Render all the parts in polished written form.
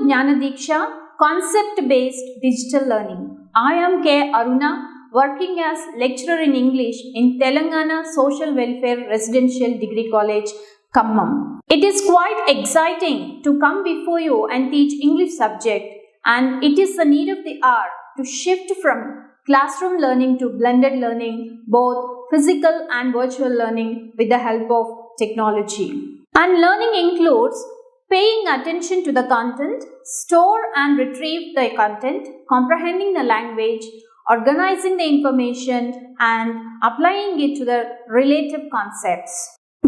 GNANA DEEKSHA, Concept-Based Digital Learning. I am K.Aruna, working as lecturer in English in Telangana Social Welfare Residential Degree College, Khammam. It is quite exciting to come before you and teach English subject, and it is the need of the hour to shift from classroom learning to blended learning, both physical and virtual learning with the help of technology. And learning includes paying attention to the content, store and retrieve the content, comprehending the language, organizing the information, and applying it to the relative concepts.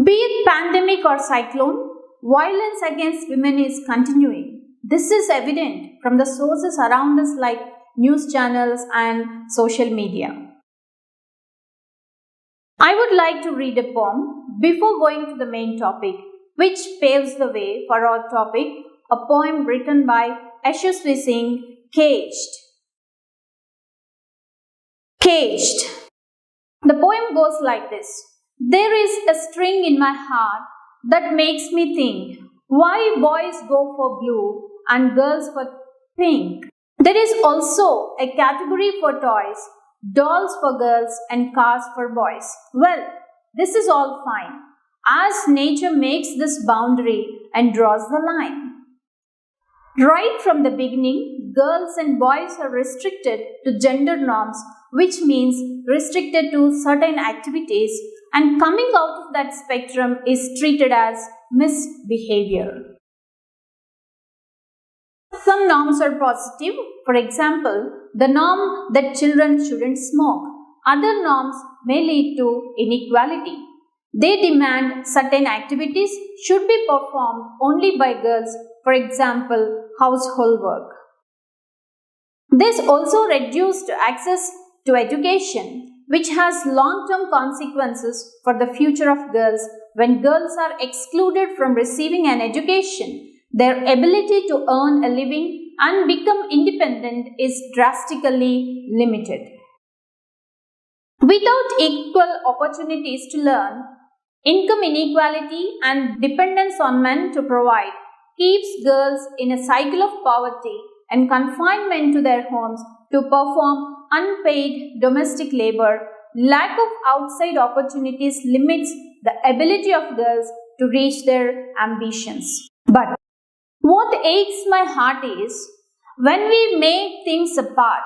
Be it pandemic or cyclone, violence against women is continuing. This is evident from the sources around us like news channels and social media. I would like to read a poem before going to the main topic, which paves the way for our topic, a poem written by Yashasvi Singh, Caged. Caged. The poem goes like this. There is a string in my heart that makes me think why boys go for blue and girls for pink. There is also a category for toys, dolls for girls and cars for boys. Well, this is all fine, as nature makes this boundary and draws the line. Right from the beginning, girls and boys are restricted to gender norms, which means restricted to certain activities, and coming out of that spectrum is treated as misbehavior. Some norms are positive. For example, the norm that children shouldn't smoke. Other norms may lead to inequality. They demand certain activities should be performed only by girls, for example, household work. This also reduced access to education, which has long-term consequences for the future of girls. When girls are excluded from receiving an education, their ability to earn a living and become independent is drastically limited. Without equal opportunities to learn, income inequality and dependence on men to provide keeps girls in a cycle of poverty and confinement to their homes to perform unpaid domestic labor. Lack of outside opportunities limits the ability of girls to reach their ambitions. But what aches my heart is when we make things apart.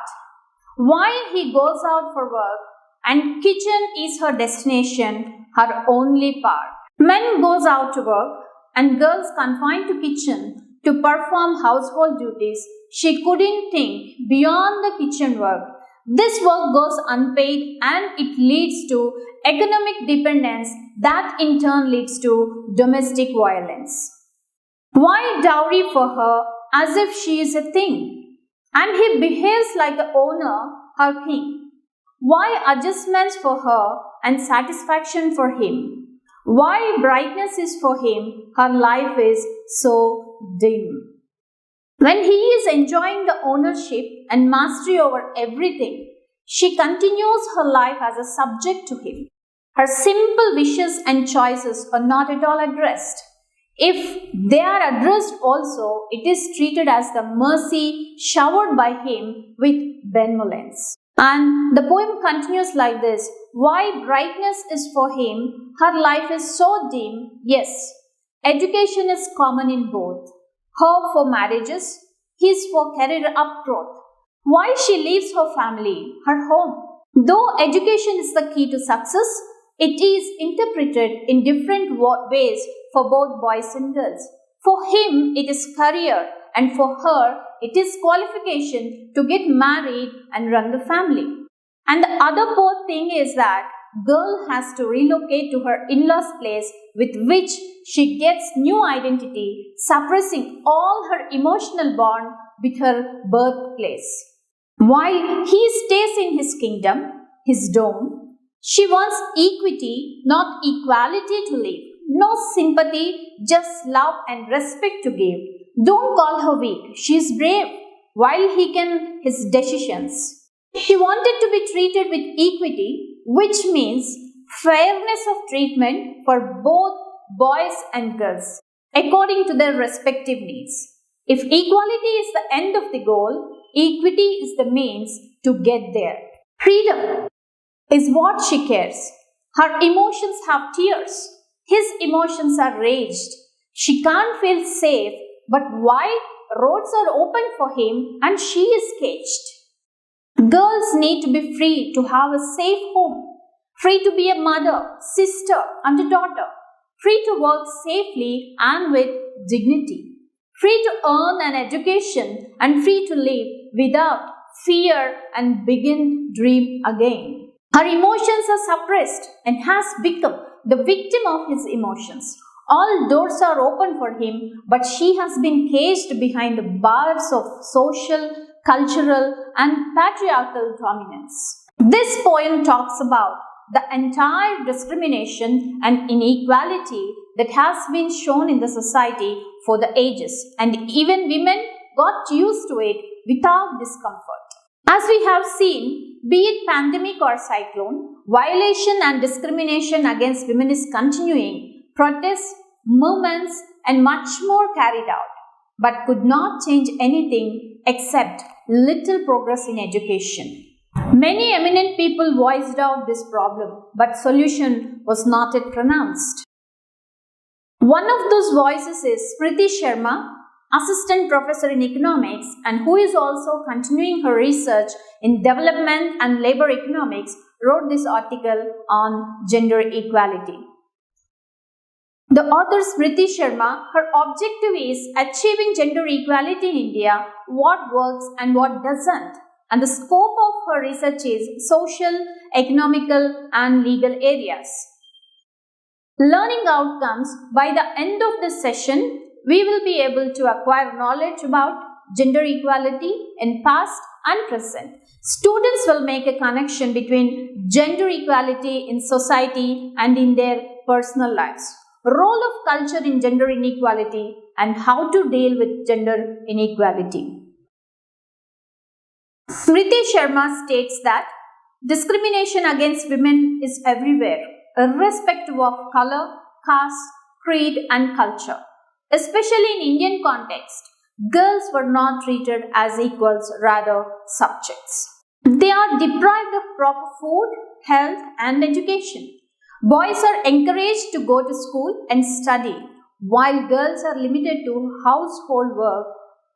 Why he goes out for work and kitchen is her destination, her only part. Men goes out to work and girls confined to kitchen to perform household duties. She couldn't think beyond the kitchen work. This work goes unpaid and it leads to economic dependence that in turn leads to domestic violence. Why dowry for her as if she is a thing? And he behaves like the owner, her king. Why adjustments for her and satisfaction for him? Why brightness is for him, her life is so dim? When he is enjoying the ownership and mastery over everything, she continues her life as a subject to him. Her simple wishes and choices are not at all addressed. If they are addressed also, it is treated as the mercy showered by him with benevolence. And the poem continues like this. Why brightness is for him, her life is so dim. Yes, education is common in both. Her for marriages, his for career upgrowth. Why she leaves her family, her home? Though education is the key to success, it is interpreted in different ways for both boys and girls. For him, it is career, and for her, it is qualification to get married and run the family. And the other poor thing is that girl has to relocate to her in-laws' place with which she gets new identity, suppressing all her emotional bond with her birthplace. While he stays in his kingdom, his dome, she wants equity, not equality to live. No sympathy, just love and respect to give. Don't call her weak. She is brave, while he can his decisions. She wanted to be treated with equity, which means fairness of treatment for both boys and girls, according to their respective needs. If equality is the end of the goal, equity is the means to get there. Freedom is what she cares. Her emotions have tears. His emotions are raged. She can't feel safe, but wide roads are open for him and she is caged. Girls need to be free to have a safe home, free to be a mother, sister, and a daughter, free to work safely and with dignity, free to earn an education and free to live without fear and dream again. Her emotions are suppressed and has become the victim of his emotions. All doors are open for him, but she has been caged behind the bars of social, cultural, and patriarchal dominance. This poem talks about the entire discrimination and inequality that has been shown in the society for the ages, and even women got used to it without discomfort. As we have seen, be it pandemic or cyclone, violation and discrimination against women is continuing. Protests, movements, and much more carried out, but could not change anything except little progress in education. Many eminent people voiced out this problem, but solution was not yet pronounced. One of those voices is Smriti Sharma, Assistant Professor in Economics, and who is also continuing her research in development and labor economics, wrote this article on gender equality. The author Smriti Sharma, her objective is achieving gender equality in India, what works and what doesn't. And the scope of her research is social, economical, and legal areas. Learning outcomes: by the end of this session, we will be able to acquire knowledge about gender equality in past and present. Students will make a connection between gender equality in society and in their personal lives. Role of culture in gender inequality and how to deal with gender inequality. Smriti Sharma states that discrimination against women is everywhere, irrespective of color, caste, creed, and culture. Especially in Indian context, girls were not treated as equals, rather subjects. They are deprived of proper food, health, and education. Boys are encouraged to go to school and study, while girls are limited to household work,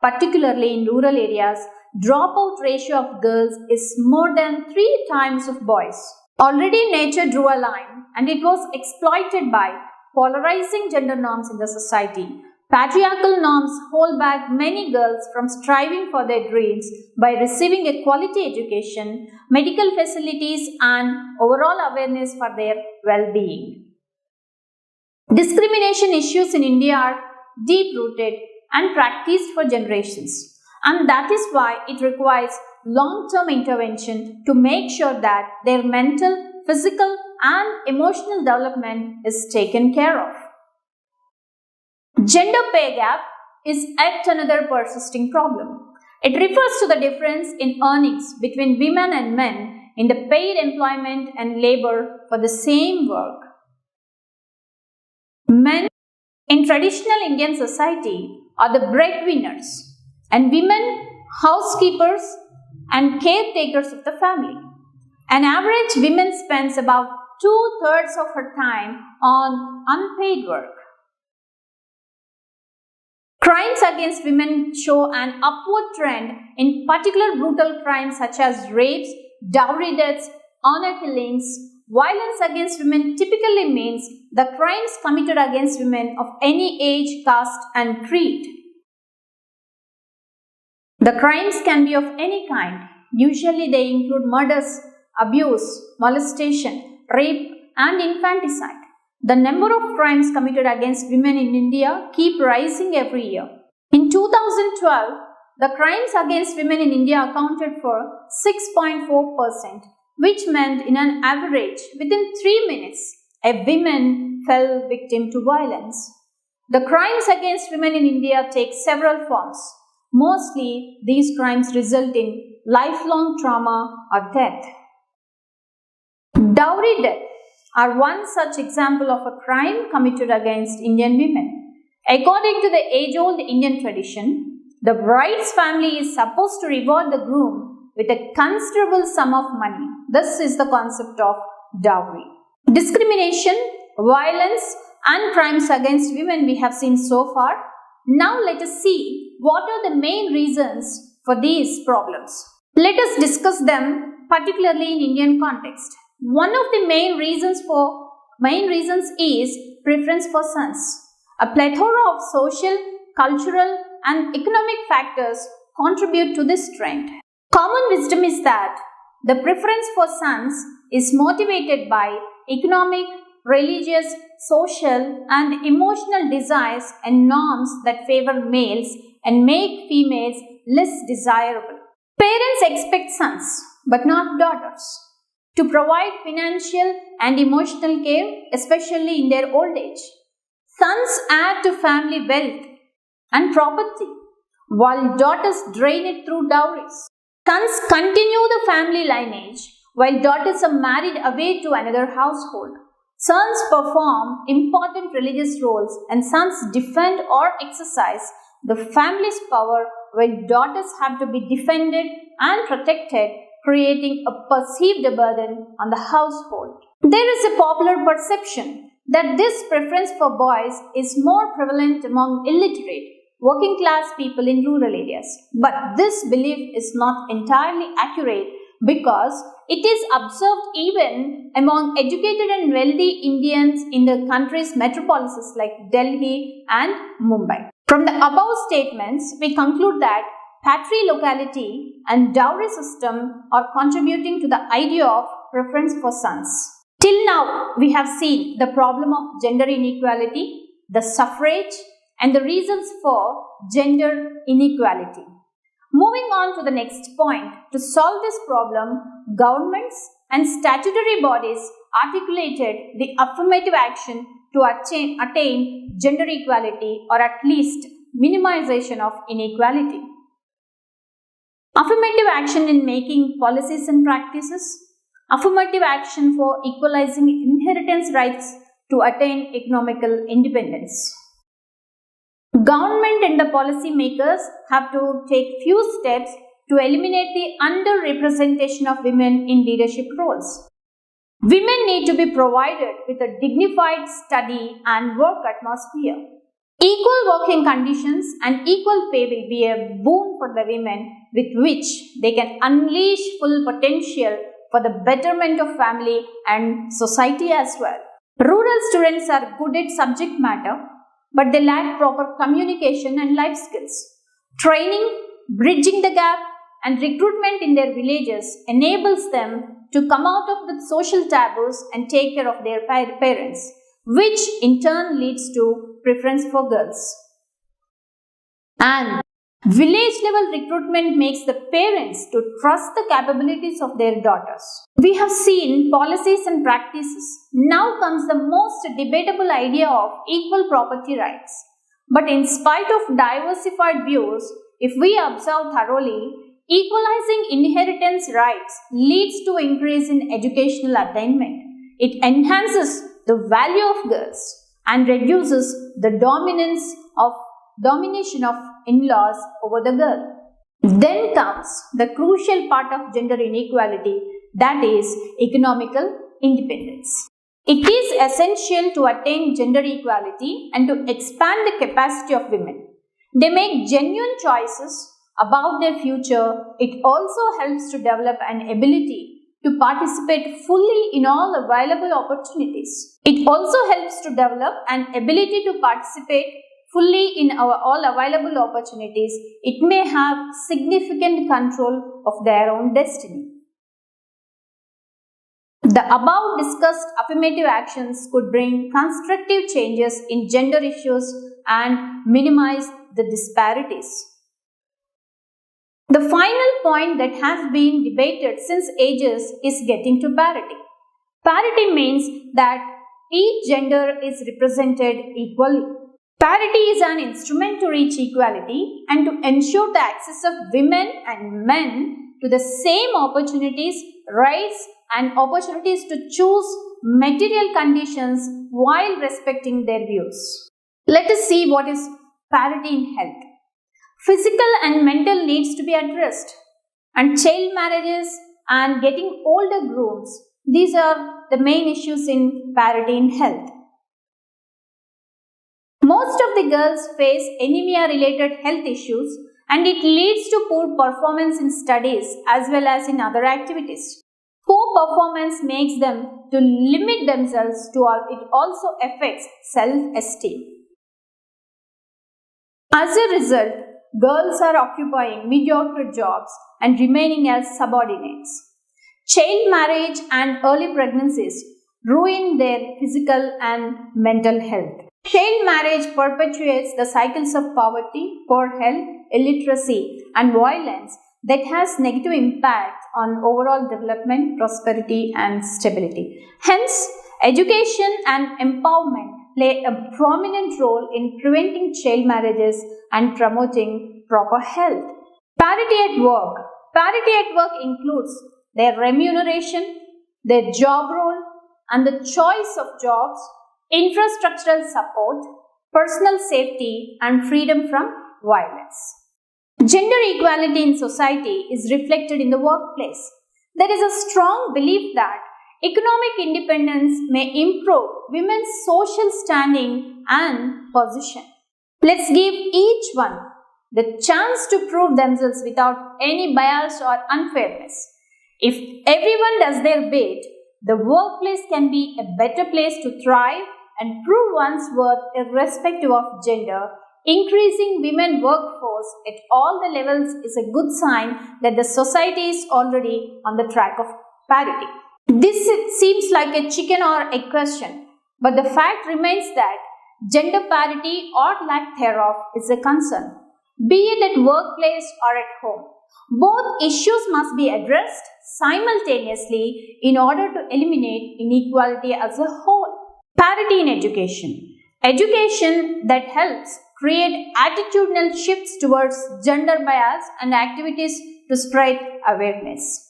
particularly in rural areas. Dropout ratio of girls is more than 3 times of boys. Already nature drew a line, and it was exploited by polarizing gender norms in the society. Patriarchal norms hold back many girls from striving for their dreams by receiving a quality education, medical facilities, and overall awareness for their well-being. Discrimination issues in India are deep-rooted and practiced for generations, and that is why it requires long-term intervention to make sure that their mental, physical, and emotional development is taken care of. Gender pay gap is yet another persisting problem. It refers to the difference in earnings between women and men in the paid employment and labor for the same work. Men in traditional Indian society are the breadwinners, and women housekeepers and caretakers of the family. An average woman spends about 2/3 of her time on unpaid work. Crimes against women show an upward trend, in particular brutal crimes such as rapes, dowry deaths, honor killings. Violence against women typically means the crimes committed against women of any age, caste, and creed. The crimes can be of any kind. Usually they include murders, abuse, molestation, rape, and infanticide. The number of crimes committed against women in India keep rising every year. In 2012, the crimes against women in India accounted for 6.4%, which meant in an average, within 3 minutes, a woman fell victim to violence. The crimes against women in India take several forms. Mostly, these crimes result in lifelong trauma or death. Dowry death are one such example of a crime committed against Indian women. According to the age-old Indian tradition, the bride's family is supposed to reward the groom with a considerable sum of money. This is the concept of dowry. Discrimination, violence, and crimes against women we have seen so far. Now let us see what are the main reasons for these problems. Let us discuss them particularly in Indian context. One of the main reasons is preference for sons. A plethora of social, cultural, and economic factors contribute to this trend. Common wisdom is that the preference for sons is motivated by economic, religious, social, and emotional desires and norms that favor males and make females less desirable. Parents expect sons, but not daughters, to provide financial and emotional care, especially in their old age. Sons add to family wealth and property, while daughters drain it through dowries. Sons continue the family lineage, while daughters are married away to another household. Sons perform important religious roles, and sons defend or exercise the family's power, while daughters have to be defended and protected, creating a perceived burden on the household. There is a popular perception that this preference for boys is more prevalent among illiterate, working class people in rural areas. But this belief is not entirely accurate because it is observed even among educated and wealthy Indians in the country's metropolises like Delhi and Mumbai. From the above statements, we conclude that patrilocality and dowry system are contributing to the idea of preference for sons. Till now, we have seen the problem of gender inequality, the suffrage, and the reasons for gender inequality. Moving on to the next point, to solve this problem, governments and statutory bodies articulated the affirmative action to attain gender equality or at least minimization of inequality. Affirmative action in making policies and practices. Affirmative action for equalizing inheritance rights to attain economical independence. Government and the policy makers have to take few steps to eliminate the underrepresentation of women in leadership roles. Women need to be provided with a dignified study and work atmosphere. Equal working conditions and equal pay will be a boon for the women with which they can unleash full potential for the betterment of family and society as well. Rural students are good at subject matter, but they lack proper communication and life skills. Training, bridging the gap, and recruitment in their villages enables them to come out of the social taboos and take care of their parents, which in turn leads to preference for girls. And village level recruitment makes the parents to trust the capabilities of their daughters. We have seen policies and practices. Now comes the most debatable idea of equal property rights. But in spite of diversified views, if we observe thoroughly, equalizing inheritance rights leads to increase in educational attainment. It enhances the value of girls and reduces the domination of in-laws over the girl. Then comes the crucial part of gender inequality, that is economical independence. It is essential to attain gender equality and to expand the capacity of women. They make genuine choices about their future. It also helps to develop an ability to participate fully in all available opportunities. It also helps to develop an ability to participate fully in all available opportunities. It may have significant control of their own destiny. The above discussed affirmative actions could bring constructive changes in gender issues and minimize the disparities. The final point that has been debated since ages is getting to parity. Parity means that each gender is represented equally. Parity is an instrument to reach equality and to ensure the access of women and men to the same opportunities, rights, and opportunities to choose material conditions while respecting their views. Let us see what is parity in health. Physical and mental needs to be addressed. And child marriages and getting older grooms, these are the main issues in parity in health. Most of the girls face anemia-related health issues, and it leads to poor performance in studies as well as in other activities. Poor performance makes them to limit themselves to all. It also affects self-esteem. As a result, girls are occupying mediocre jobs and remaining as subordinates. Child marriage and early pregnancies ruin their physical and mental health. Child marriage perpetuates the cycles of poverty, poor health, illiteracy, and violence that has negative impact on overall development, prosperity, and stability. Hence, education and empowerment play a prominent role in preventing child marriages and promoting proper health. Parity at work. Parity at work includes their remuneration, their job role, and the choice of jobs, infrastructural support, personal safety, and freedom from violence. Gender equality in society is reflected in the workplace. There is a strong belief that economic independence may improve women's social standing and position. Let's give each one the chance to prove themselves without any bias or unfairness. If everyone does their bit, the workplace can be a better place to thrive and prove one's worth irrespective of gender. Increasing women workforce at all the levels is a good sign that the society is already on the track of parity. This seems like a chicken or egg question, but the fact remains that gender parity or lack thereof is a concern, be it at workplace or at home. Both issues must be addressed simultaneously in order to eliminate inequality as a whole. Parity in education. Education that helps create attitudinal shifts towards gender bias and activities to spread awareness.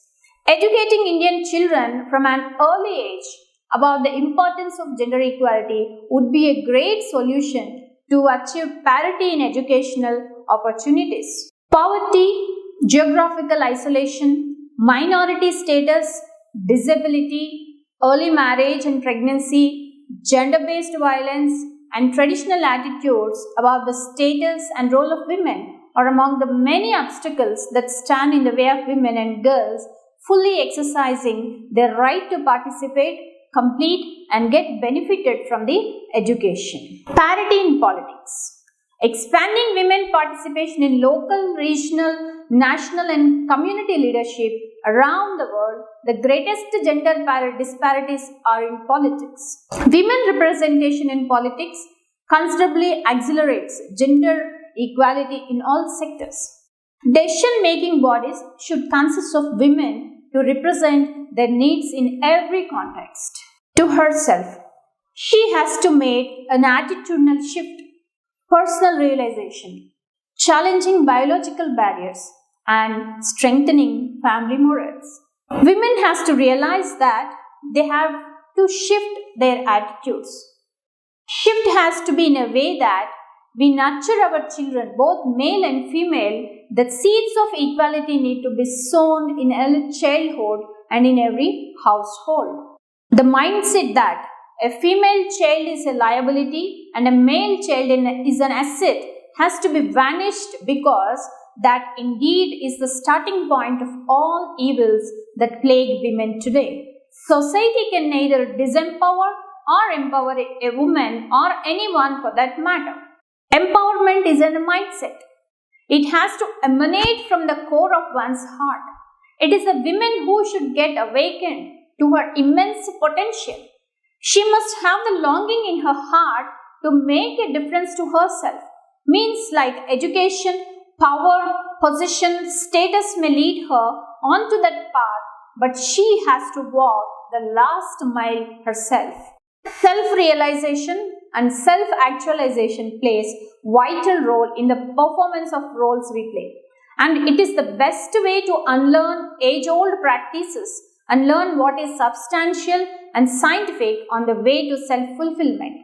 Educating Indian children from an early age about the importance of gender equality would be a great solution to achieve parity in educational opportunities. Poverty, geographical isolation, minority status, disability, early marriage and pregnancy, gender-based violence, and traditional attitudes about the status and role of women are among the many obstacles that stand in the way of women and girls fully exercising their right to participate, complete, and get benefited from the education. Parity in politics. Expanding women participation in local, regional, national, and community leadership around the world, the greatest gender disparities are in politics. Women representation in politics considerably accelerates gender equality in all sectors. Decision-making bodies should consist of women to represent their needs in every context. To herself, she has to make an attitudinal shift, personal realization, challenging biological barriers, and strengthening family morals. Women has to realize that they have to shift their attitudes. Shift has to be in a way that we nurture our children, both male and female. The seeds of equality need to be sown in early childhood and in every household. The mindset that a female child is a liability and a male child is an asset has to be vanished, because that indeed is the starting point of all evils that plague women today. Society can neither disempower or empower a woman or anyone for that matter. Empowerment is a mindset. It has to emanate from the core of one's heart. It is a woman who should get awakened to her immense potential. She must have the longing in her heart to make a difference to herself. Means like education, power, position, status may lead her onto that path, but she has to walk the last mile herself. Self-realization and self-actualization plays vital role in the performance of roles we play. And it is the best way to unlearn age-old practices and learn what is substantial and scientific on the way to self-fulfillment.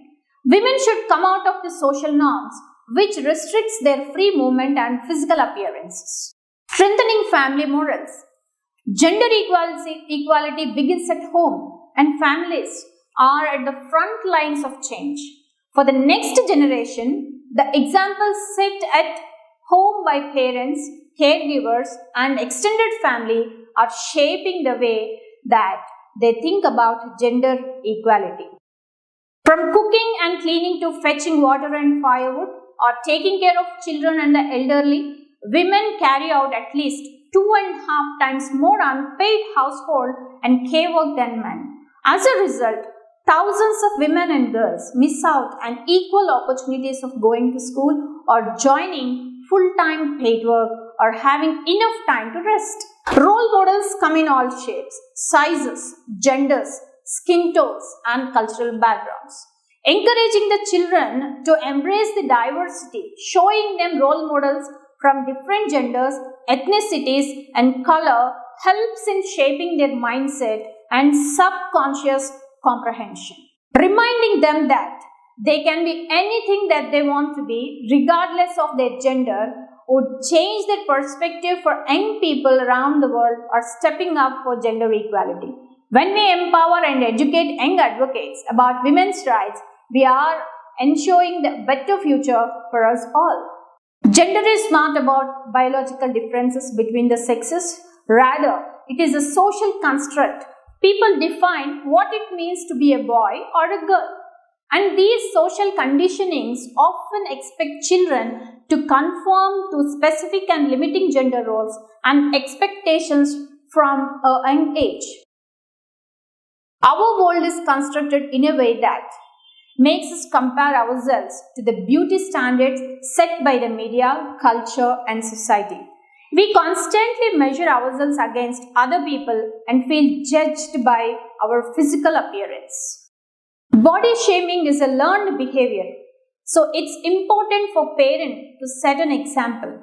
Women should come out of the social norms which restricts their free movement and physical appearances. Strengthening family morals. Gender equality begins at home, and families are at the front lines of change. For the next generation, the examples set at home by parents, caregivers, and extended family are shaping the way that they think about gender equality. From cooking and cleaning to fetching water and firewood or taking care of children and the elderly, women carry out at least 2.5 times more unpaid household and care work than men. As a result, thousands of women and girls miss out on equal opportunities of going to school or joining full-time paid work or having enough time to rest. Role models come in all shapes, sizes, genders, skin tones, and cultural backgrounds. Encouraging the children to embrace the diversity, showing them role models from different genders, ethnicities, and color helps in shaping their mindset and subconscious comprehension. Reminding them that they can be anything that they want to be, regardless of their gender, would change their perspective for young people around the world are stepping up for gender equality. When we empower and educate young advocates about women's rights, we are ensuring a better future for us all. Gender is not about biological differences between the sexes. Rather, it is a social construct. People define what it means to be a boy or a girl. And these social conditionings often expect children to conform to specific and limiting gender roles and expectations from a young age. Our world is constructed in a way that makes us compare ourselves to the beauty standards set by the media, culture, and society. We constantly measure ourselves against other people and feel judged by our physical appearance. Body shaming is a learned behavior, so it's important for parents to set an example.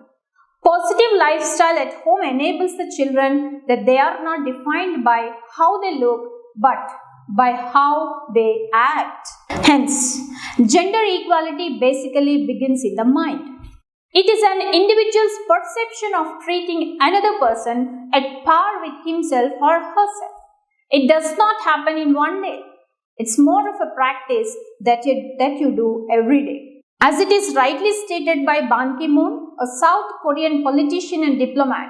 Positive lifestyle at home enables the children that they are not defined by how they look, but by how they act. Hence, gender equality basically begins in the mind. It is an individual's perception of treating another person at par with himself or herself. It does not happen in one day. It's more of a practice that you do every day. As it is rightly stated by Ban Ki-moon, a South Korean politician and diplomat,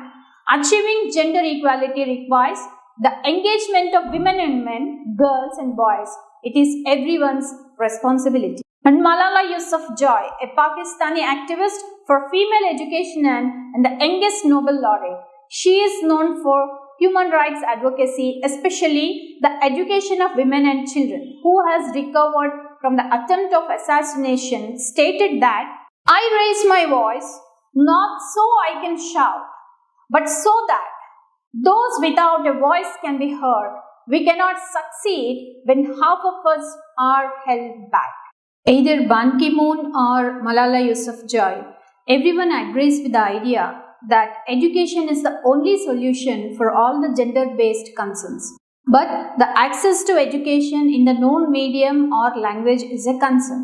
achieving gender equality requires the engagement of women and men, girls and boys. It is everyone's responsibility. And Malala Yousafzai, a Pakistani activist for female education and the youngest Nobel laureate. She is known for human rights advocacy, especially the education of women and children, who has recovered from the attempt of assassination, stated that, "I raise my voice not so I can shout, but so that those without a voice can be heard. We cannot succeed when half of us are held back." Either Ban Ki-moon or Malala Yousafzai, everyone agrees with the idea that education is the only solution for all the gender-based concerns. But the access to education in the known medium or language is a concern.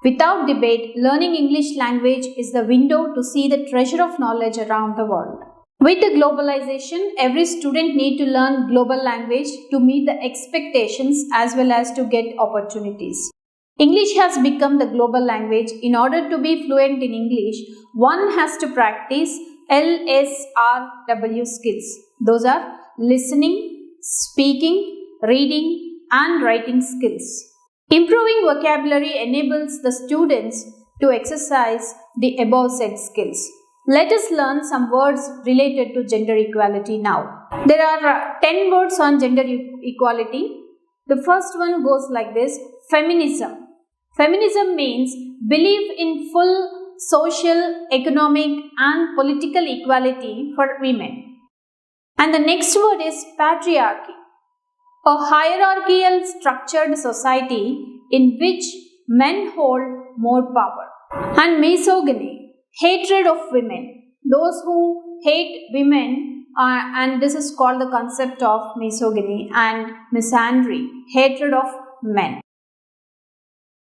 Without debate, learning English language is the window to see the treasure of knowledge around the world. With the globalization, every student needs to learn global language to meet the expectations as well as to get opportunities. English has become the global language. In order to be fluent in English, one has to practice LSRW skills. Those are listening, speaking, reading, and writing skills. Improving vocabulary enables the students to exercise the above said skills. Let us learn some words related to gender equality now. There are 10 words on gender equality. The first one goes like this: feminism. Feminism means belief in full social, economic, and political equality for women. And the next word is patriarchy, a hierarchical structured society in which men hold more power. And misogyny, hatred of women. Those who hate women, and this is called the concept of misogyny. And misandry, hatred of men.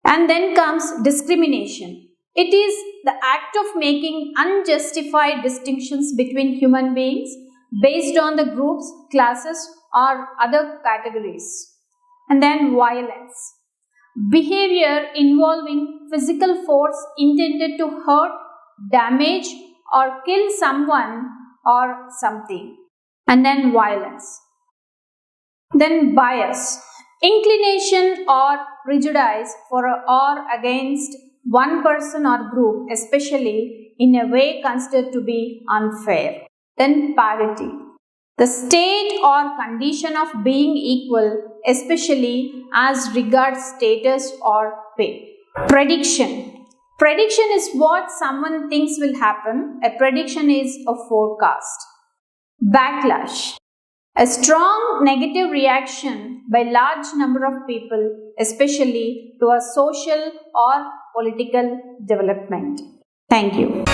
And then comes discrimination, It is the act of making unjustified distinctions between human beings based on the groups, classes, or other categories. And then violence. Behavior involving physical force intended to hurt, damage, or kill someone or something. And then violence. Then bias. Inclination or prejudice for or against one person or group, especially in a way considered to be unfair. Then parity. The state or condition of being equal, especially as regards status or pay. Prediction. Prediction is what someone thinks will happen. A prediction is a forecast. Backlash. A strong negative reaction by large number of people, especially to a social or political development. Thank you.